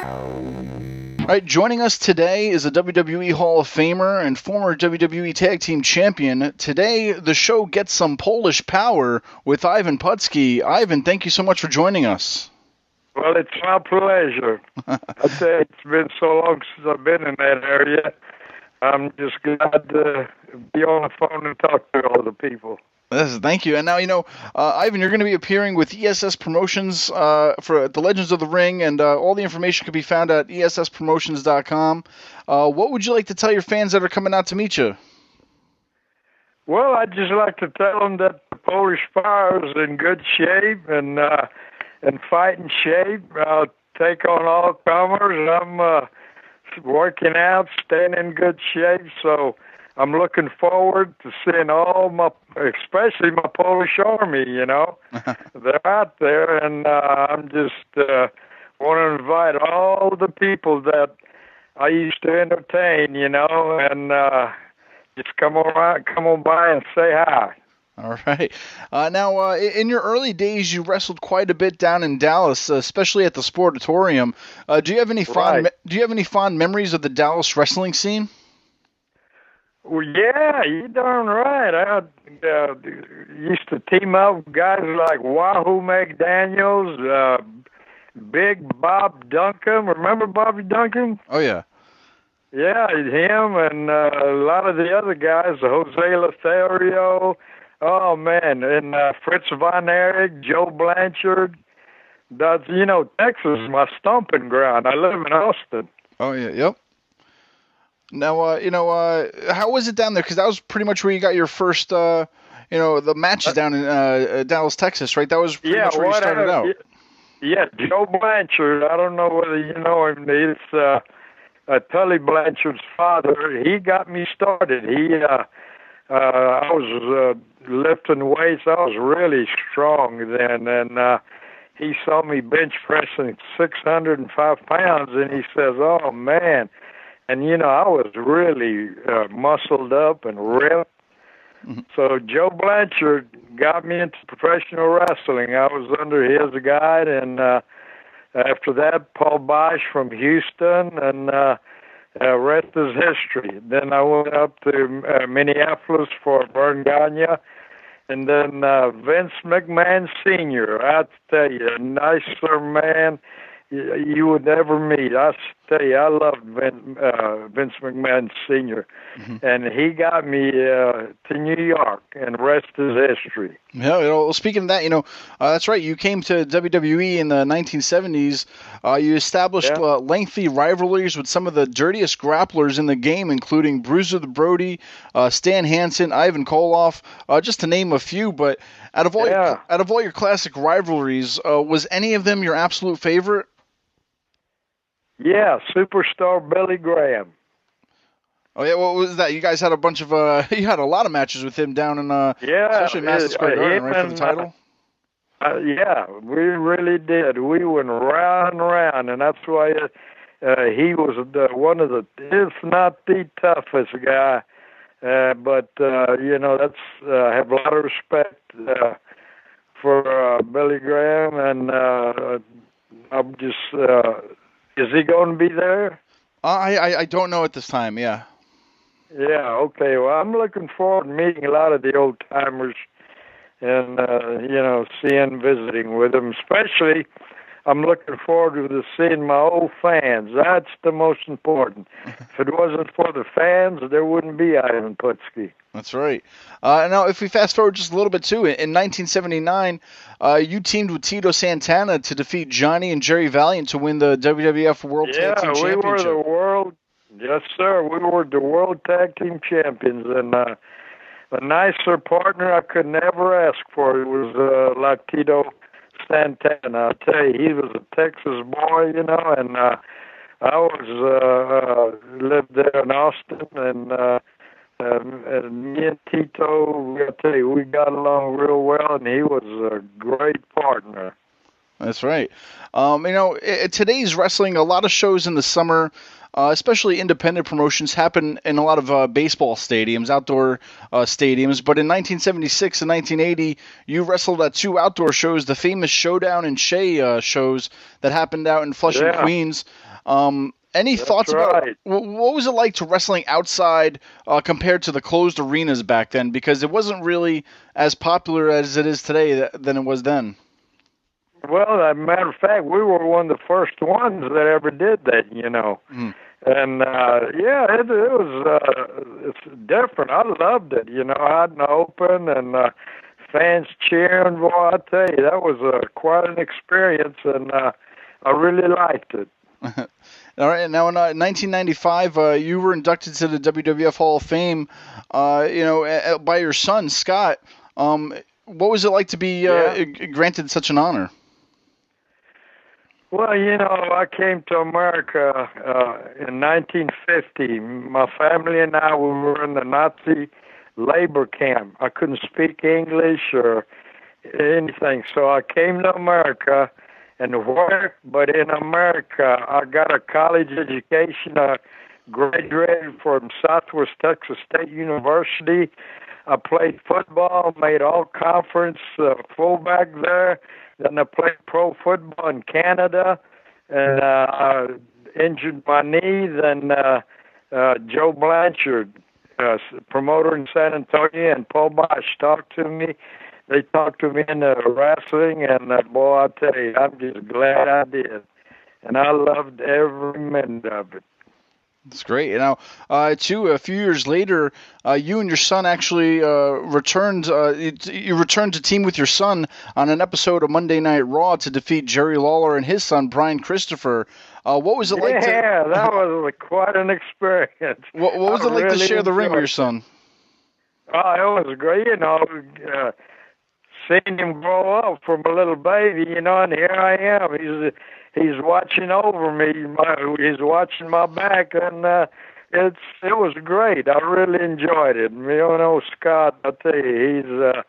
All right, joining us today is a WWE Hall of Famer and former WWE Tag Team Champion. Today, the show gets some Polish power with Ivan Putski. Ivan, thank you so much for joining us. Well, it's my pleasure. I tell you, it's been so long since I've been in that area. I'm just glad to be on the phone and talk to all the people. Yes, thank you. And now, Ivan, you're going to be appearing with ESS Promotions for the Legends of the Ring, and all the information can be found at esspromotions.com. What would you like to tell your fans that are coming out to meet you? Well, I'd just like to tell them that the Polish Fire is in good shape and fighting shape. I'll take on all comers. I'm working out, staying in good shape, so I'm looking forward to seeing especially my Polish army, They're out there, and I'm just want to invite all the people that I used to entertain, and just come on by and say hi. All right. Now, in your early days, you wrestled quite a bit down in Dallas, especially at the Sportatorium. Do you have any fond memories of the Dallas wrestling scene? Well, yeah, you're darn right. I used to team up with guys like Wahoo McDaniels, Big Bob Duncan. Remember Bobby Duncan? Oh, yeah. Yeah, him and a lot of the other guys, Jose Lothario. Oh, man, and Fritz Von Erich, Joe Blanchard. Texas is my stomping ground. I live in Austin. Oh, yeah, yep. Now, how was it down there? Because that was pretty much where you got your first, the matches down in Dallas, Texas, right? That was pretty much where you started out. Yeah, Joe Blanchard. I don't know whether you know him. It's Tully Blanchard's father. He got me started. I was lifting weights. I was really strong then, and he saw me bench pressing 605 pounds, and he says, "Oh man." And, I was really muscled up and ripped. Mm-hmm. So Joe Blanchard got me into professional wrestling. I was under his guide. And after that, Paul Bosch from Houston, and rest is history. Then I went up to Minneapolis for Vern Gagne. And then Vince McMahon Sr., I tell you, a nicer man you would never meet. I tell you, I loved Vince McMahon Sr., mm-hmm. and he got me to New York, and rest is history. Yeah, well, speaking of that, that's right. You came to WWE in the 1970s. You established lengthy rivalries with some of the dirtiest grapplers in the game, including Bruiser the Brody, Stan Hansen, Ivan Koloff, just to name a few. But out of all your classic rivalries, was any of them your absolute favorite? Yeah, Superstar Billy Graham. Oh yeah, what was that? You guys had a bunch of you had a lot of matches with him down in especially Madison Square Garden, right, for the title. Yeah, we really did. We went round and round, and that's why he was one of the, if not the toughest guy. But that's I have a lot of respect for Billy Graham, and I'm just. Is he going to be there? I don't know at this time, yeah. Yeah, okay. Well, I'm looking forward to meeting a lot of the old-timers and, visiting with them. Especially, I'm looking forward to seeing my old fans. That's the most important. If it wasn't for the fans, there wouldn't be Ivan Putski. That's right. Now, if we fast forward just a little bit, too, in 1979, you teamed with Tito Santana to defeat Johnny and Jerry Valiant to win the WWF World Tag Team Championship. Yeah, we were the world. Yes, sir. We were the World Tag Team Champions, and a nicer partner I could never ask for. It was like Tito Santana. I tell you, he was a Texas boy, and I was lived there in Austin, and me and Tito, I tell you, we got along real well, and he was a great partner. That's right. Today's wrestling, a lot of shows in the summer, especially independent promotions, happen in a lot of baseball stadiums, outdoor stadiums. But in 1976 and 1980, you wrestled at two outdoor shows, the famous Showdown and Shea shows that happened out in Flushing, Queens. Any That's thoughts about right. what was it like to wrestling outside compared to the closed arenas back then? Because it wasn't really as popular as it is today than it was then. Well, as a matter of fact, we were one of the first ones that ever did that, Mm. And yeah, it was it's different. I loved it, out in the open and fans cheering. Boy, I tell you, that was quite an experience, and I really liked it. All right. Now, in 1995, you were inducted to the WWF Hall of Fame. By your son Scott. What was it like to be granted such an honor? Well, I came to America in 1950. My family and I we were in the Nazi labor camp. I couldn't speak English or anything, so I came to America and worked. But in America, I got a college education. I graduated from Southwest Texas State University. I played football, made all conference fullback there. Then I played pro football in Canada, and I injured my knee. Then Joe Blanchard, promoter in San Antonio, and Paul Bosch talked to me. They talked to me into wrestling, and boy, I tell you, I'm just glad I did. And I loved every minute of it. That's great. Too, a few years later, you and your son actually returned. You returned to team with your son on an episode of Monday Night Raw to defeat Jerry Lawler and his son Brian Christopher. What was it like? Yeah, that was quite an experience. What was it like to share the ring with your son? Oh, it was great. Seeing him grow up from a little baby, and here I am. He's watching over me. He's watching my back, and it was great. I really enjoyed it. Scott, I tell you,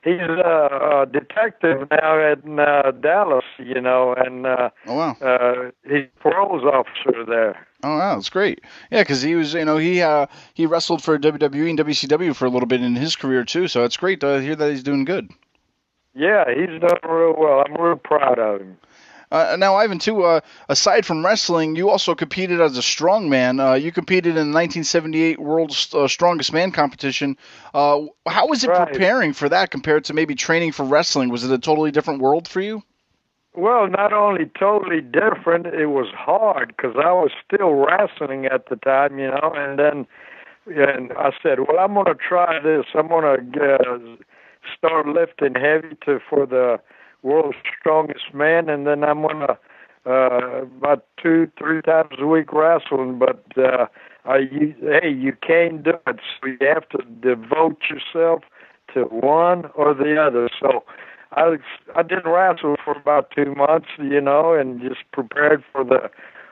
he's a detective now in Dallas, and oh wow, he's paroles officer there. Oh wow, that's great. Yeah, because he was, he wrestled for WWE and WCW for a little bit in his career too. So it's great to hear that he's doing good. Yeah, he's done real well. I'm real proud of him. Now, Ivan, too, aside from wrestling, you also competed as a strongman. You competed in the 1978 World's Strongest Man competition. How was it preparing for that compared to maybe training for wrestling? Was it a totally different world for you? Well, not only totally different, it was hard because I was still wrestling at the time, and I said, well, I'm going to try this. I'm going to start lifting heavy for the World's Strongest Man, and then I'm going to about 2-3 times a week wrestling. But you can't do it, so you have to devote yourself to one or the other. So I didn't wrestle for about 2 months, and just prepared for the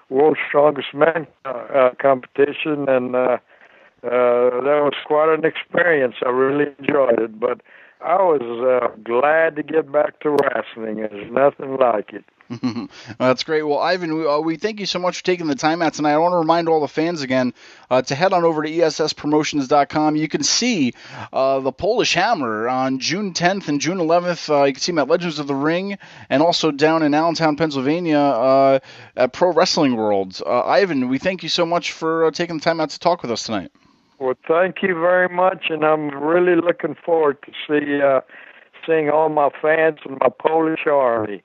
World's Strongest Man competition, and that was quite an experience. I really enjoyed it, but I was glad to get back to wrestling. There's nothing like it. Well, that's great. Well, Ivan, we thank you so much for taking the time out tonight. I want to remind all the fans again to head on over to ESSpromotions.com. You can see the Polish Hammer on June 10th and June 11th. You can see him at Legends of the Ring and also down in Allentown, Pennsylvania at Pro Wrestling World. Ivan, we thank you so much for taking the time out to talk with us tonight. Well, thank you very much, and I'm really looking forward to seeing all my fans and my Polish army.